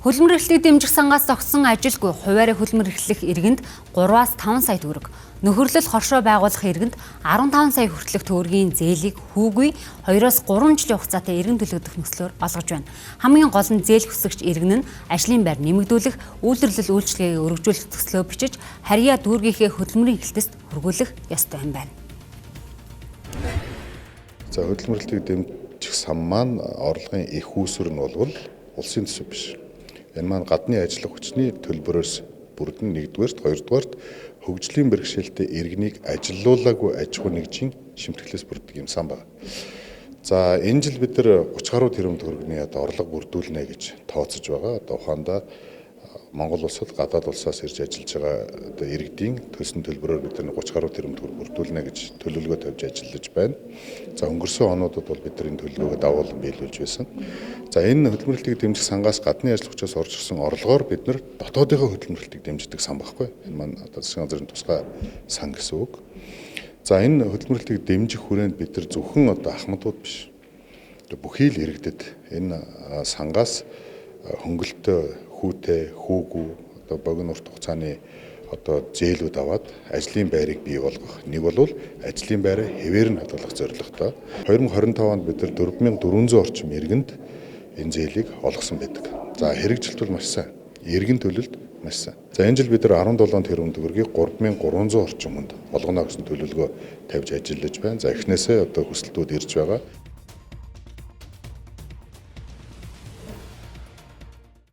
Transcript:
Хөлбөмбөр эрхлэлийг дэмжих сангаас зогссон ажилгүй хуваарь хөлбөмбөр эрхлэх иргэнд 3-аас 5 сая төгрөг, нөхөрлөл хоршоо байгуулах иргэнд 15 сая хүртэлх төгрөгийн зээлийг хүүгүй 2-оос 3 жилийн хугацаатай иргэн төлөгдөх нөхцлөөр олгож байна. Хамгийн гол нь зээл хүсэгч иргэн нь ажлын байр нэмэгдүүлэх, үйлдвэрлэл үйлчилгээгээ өргөжүүлэх төслөө бичиж харьяа дүүргийнхээ хөлбөмбөрийн эрхлэлтэд хүргүүлэх ёстой юм байна. За хөлбөмбөр эрхлэлийг дэмжих сан маань орлогын их үүсвэр нь бол улсын төсөв биш. Энэ маань гадны ажиллах хүчний төлбөрөөс бүрдэн нэгдүгээрт, хоёрдугаарт хөгжлийн бэрхшээлтэй иргэнийг ажилуулаагүй аж ахуй нэгжийн шимтгэлээс бүрддэг юм сан байна. За энэ жил бид нар 30 гаруй тэрбум төгрөгийн орлого бүрдүүлнэ гэж тооцож байгаа. Одоо ухаандаа Монгол улсад гадаад улсаас ирж ажиллаж байгаа иргэдийн төлсөн төлбөрөөр бид нар 30 гаруй тэрбум төгрөг бүрдүүлнэ гэж төлөвлөгөө тавьж ажиллаж байна. За өнгөрсөн онуудад бол бид нар энэ төлөвлөгөөг дагуулan биелүүлж байсан. За энэ хөдөлмөр эрхлэлийг дэмжих сангаас гадны ажил хүчээс орж ирсэн орлогоор бид нар дотоодынхоо хөдөлмөр эрхлэлийг дэмждэг сан баггүй. Энэ маань одоо засгийн газрын тусгай сан гэсэн үг. За энэ хөдөлмөр эрхлэлийг дэмжих хүрээнд бид нар зөвхөн одоо ахмадууд биш. Бүхий л иргэдэд энэ сангаас хөнгөлөлтөө хүүтэй, хүүгүү одоо богино урт хугацааны одоо зээлүүд аваад ажлын байрыг бий болгох. Нэг бол ажлын байраа хэвээр нь хадгалах зорилготой. 2025 онд бид нар 4400 орчим иргэнд энэ зээлийг олгосон байдаг. За хэрэгжилт бол маш сайн. Иргэн төлөлд маш сайн. За энэ жил бид нар 17 тэрбум төгрөгийг 3300 орчим хүнд олгоно гэсэн төлөвлөгөө тавьж ажиллаж байна. За эхнээсээ одоо хүсэлтүүд ирж байгаа.